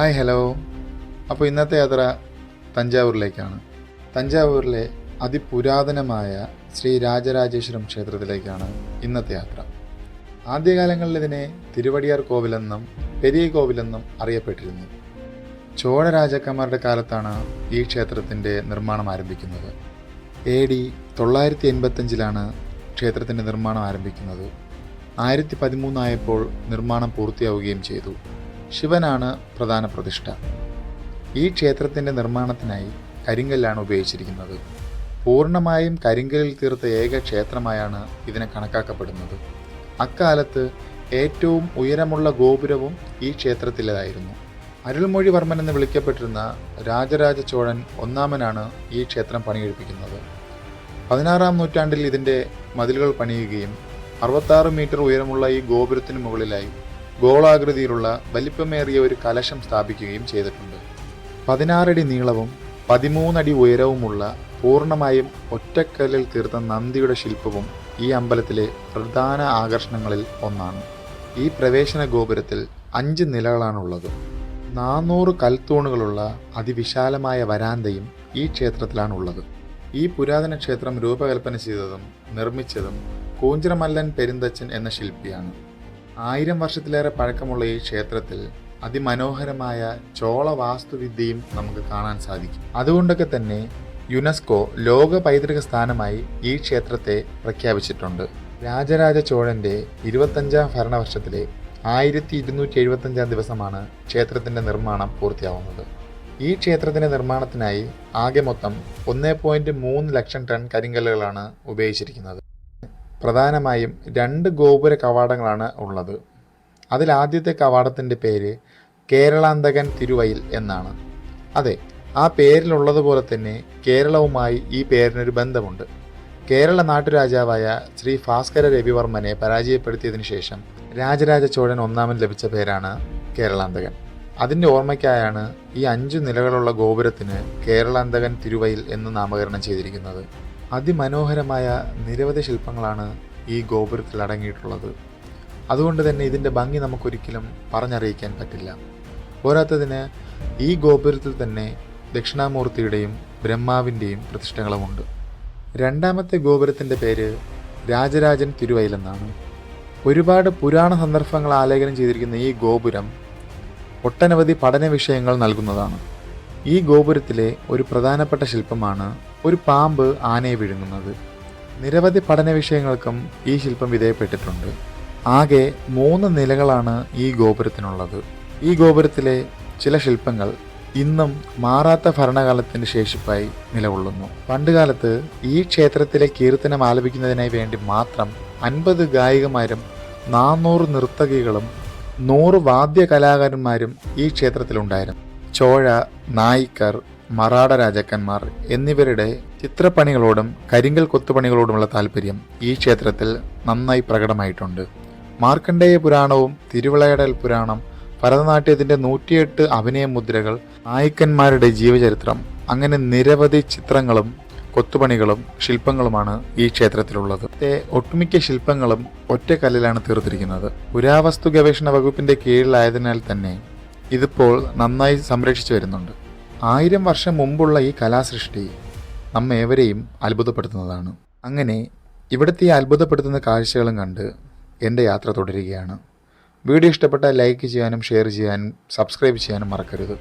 Hi hello. അപ്പോൾ ഇന്നത്തെ യാത്ര തഞ്ചാവൂരിലേക്കാണ്. തഞ്ചാവൂരിലെ അതിപുരാതനമായ ശ്രീ രാജരാജേശ്വരം ക്ഷേത്രത്തിലേക്കാണ് ഇന്നത്തെ യാത്ര. ആദ്യകാലങ്ങളിൽ ഇതിനെ തിരുവടിയാർ കോവിലെന്നും പെരിയ കോവിലെന്നും അറിയപ്പെട്ടിരുന്നു. ചോഴ രാജാക്കന്മാരുടെ കാലത്താണ് ഈ ക്ഷേത്രത്തിൻ്റെ നിർമ്മാണം ആരംഭിക്കുന്നത്. AD 985 ക്ഷേത്രത്തിൻ്റെ നിർമ്മാണം ആരംഭിക്കുന്നത്. 1013 ആയപ്പോൾ നിർമ്മാണം പൂർത്തിയാവുകയും ചെയ്തു. ശിവനാണ് പ്രധാന പ്രതിഷ്ഠ. ഈ ക്ഷേത്രത്തിൻ്റെ നിർമ്മാണത്തിനായി കരിങ്കല്ലാണ് ഉപയോഗിച്ചിരിക്കുന്നത്. പൂർണ്ണമായും കരിങ്കല്ലിൽ തീർത്ത ഏക ക്ഷേത്രമായാണ് ഇതിനെ കണക്കാക്കപ്പെടുന്നത്. അക്കാലത്ത് ഏറ്റവും ഉയരമുള്ള ഗോപുരവും ഈ ക്ഷേത്രത്തിലേതായിരുന്നു. അരുൾമൊഴിവർമ്മൻ എന്ന് വിളിക്കപ്പെട്ടിരുന്ന രാജരാജ ചോഴൻ ഒന്നാമനാണ് ഈ ക്ഷേത്രം പണിയെടുപ്പിക്കുന്നത്. 16-ാം നൂറ്റാണ്ടിൽ ഇതിൻ്റെ മതിലുകൾ പണിയുകയും 66 മീറ്റർ ഉയരമുള്ള ഈ ഗോപുരത്തിന് മുകളിലായി ഗോളാകൃതിയിലുള്ള വലിപ്പമേറിയ ഒരു കലശം സ്ഥാപിക്കുകയും ചെയ്തിട്ടുണ്ട്. 16 അടി നീളവും 13 അടി ഉയരവുമുള്ള പൂർണ്ണമായും ഒറ്റക്കല്ലിൽ തീർത്ത നന്ദിയുടെ ശില്പവും ഈ അമ്പലത്തിലെ പ്രധാന ആകർഷണങ്ങളിൽ ഒന്നാണ്. ഈ പ്രവേശന ഗോപുരത്തിൽ 5 നിലകളാണുള്ളത്. 400 കൽത്തൂണുകളുള്ള അതിവിശാലമായ വരാന്തയും ഈ ക്ഷേത്രത്തിലാണുള്ളത്. ഈ പുരാതന ക്ഷേത്രം രൂപകൽപ്പന ചെയ്തതും നിർമ്മിച്ചതും കൂഞ്ചിറമല്ലൻ പെരുന്തച്ചൻ എന്ന ശില്പിയാണ്. 1000 വർഷത്തിലേറെ പഴക്കമുള്ള ഈ ക്ഷേത്രത്തിൽ അതിമനോഹരമായ ചോള വാസ്തുവിദ്യയും നമുക്ക് കാണാൻ സാധിക്കും. അതുകൊണ്ടൊക്കെ തന്നെ യുനെസ്കോ ലോക പൈതൃക സ്ഥാനമായി ഈ ക്ഷേത്രത്തെ പ്രഖ്യാപിച്ചിട്ടുണ്ട്. രാജരാജ ചോഴൻ്റെ 25-ാം ഭരണവർഷത്തിലെ 1275 ദിവസമാണ് ക്ഷേത്രത്തിൻ്റെ നിർമ്മാണം പൂർത്തിയാവുന്നത്. ഈ ക്ഷേത്രത്തിൻ്റെ നിർമ്മാണത്തിനായി ആകെ മൊത്തം 1.3 ലക്ഷം ടൺ കരിങ്കല്ലുകളാണ് ഉപയോഗിച്ചിരിക്കുന്നത്. പ്രധാനമായും 2 ഗോപുര കവാടങ്ങളാണ് ഉള്ളത്. അതിൽ ആദ്യത്തെ കവാടത്തിൻ്റെ പേര് കേരളാന്തകൻ തിരുവയിൽ എന്നാണ്. അതെ, ആ പേരിലുള്ളതുപോലെ തന്നെ കേരളവുമായി ഈ പേരിനൊരു ബന്ധമുണ്ട്. കേരള നാട്ടുരാജാവായ ശ്രീ ഭാസ്കര രവിവർമ്മനെ പരാജയപ്പെടുത്തിയതിനു ശേഷം രാജരാജ ചോഴൻ ഒന്നാമൻ ലഭിച്ച പേരാണ് കേരളാന്തകൻ. അതിൻ്റെ ഓർമ്മയ്ക്കായാണ് ഈ 5 നിലകളുള്ള ഗോപുരത്തിന് കേരളാന്തകൻ തിരുവയിൽ എന്ന് നാമകരണം ചെയ്തിരിക്കുന്നത്. അതിമനോഹരമായ നിരവധി ശില്പങ്ങളാണ് ഈ ഗോപുരത്തിൽ അടങ്ങിയിട്ടുള്ളത്. അതുകൊണ്ട് തന്നെ ഇതിൻ്റെ ഭംഗി നമുക്കൊരിക്കലും പറഞ്ഞറിയിക്കാൻ പറ്റില്ല. പോരാത്തതിന് ഈ ഗോപുരത്തിൽ തന്നെ ദക്ഷിണാമൂർത്തിയുടെയും ബ്രഹ്മാവിൻ്റെയും പ്രതിഷ്ഠകളുമുണ്ട്. രണ്ടാമത്തെ ഗോപുരത്തിൻ്റെ പേര് രാജരാജൻ തിരുവയിലെന്നാണ്. ഒരുപാട് പുരാണ സന്ദർഭങ്ങൾ ആലേഖനം ചെയ്തിരിക്കുന്ന ഈ ഗോപുരം ഒട്ടനവധി പഠന വിഷയങ്ങൾ നൽകുന്നതാണ്. ഈ ഗോപുരത്തിലെ ഒരു പ്രധാനപ്പെട്ട ശില്പമാണ് ഒരു പാമ്പ് ആനയെ വിഴുങ്ങുന്നത്. നിരവധി പഠന വിഷയങ്ങൾക്കും ഈ ശില്പം വിധേയപ്പെട്ടിട്ടുണ്ട്. ആകെ 3 നിലകളാണ് ഈ ഗോപുരത്തിനുള്ളത്. ഈ ഗോപുരത്തിലെ ചില ശില്പങ്ങൾ ഇന്നും മാറാത്ത ഭരണകാലത്തിൻ്റെ ശേഷിപ്പായി നിലകൊള്ളുന്നു. പണ്ടുകാലത്ത് ഈ ക്ഷേത്രത്തിലെ കീർത്തനം ആലപിക്കുന്നതിനായി വേണ്ടി മാത്രം 50 ഗായികമാരും 400 നർത്തകികളും 100 വാദ്യ കലാകാരന്മാരും ഈ ക്ഷേത്രത്തിലുണ്ടായിരുന്നു. ചോഴ, നായിക്കർ, മറാഠ രാജാക്കന്മാർ എന്നിവരുടെ ചിത്രപ്പണികളോടും കരിങ്കൽ കൊത്തുപണികളോടുമുള്ള താല്പര്യം ഈ ക്ഷേത്രത്തിൽ നന്നായി പ്രകടമായിട്ടുണ്ട്. മാർക്കണ്ഡേയ പുരാണവും തിരുവിളയടൽ പുരാണം, ഭരതനാട്യത്തിൻ്റെ 108 അഭിനയ മുദ്രകൾ, നായിക്കന്മാരുടെ ജീവചരിത്രം, അങ്ങനെ നിരവധി ചിത്രങ്ങളും കൊത്തുപണികളും ശില്പങ്ങളുമാണ് ഈ ക്ഷേത്രത്തിലുള്ളത്. ഒട്ടുമിക്ക ശില്പങ്ങളും ഒറ്റക്കല്ലിലാണ് തീർത്തിരിക്കുന്നത്. പുരാവസ്തു ഗവേഷണ വകുപ്പിൻ്റെ കീഴിലായതിനാൽ തന്നെ ഇതിപ്പോൾ നന്നായി സംരക്ഷിച്ചു വരുന്നുണ്ട്. 1000 വർഷം മുമ്പുള്ള ഈ കലാസൃഷ്ടി നമ്മേവരെയും അത്ഭുതപ്പെടുത്തുന്നതാണ്. അങ്ങനെ ഇവിടുത്തെ ഈ അത്ഭുതപ്പെടുത്തുന്ന കാഴ്ചകളും കണ്ട് എൻ്റെ യാത്ര തുടരുകയാണ്. വീഡിയോ ഇഷ്ടപ്പെട്ടാൽ ലൈക്ക് ചെയ്യാനും ഷെയർ ചെയ്യാനും സബ്സ്ക്രൈബ് ചെയ്യാനും മറക്കരുത്.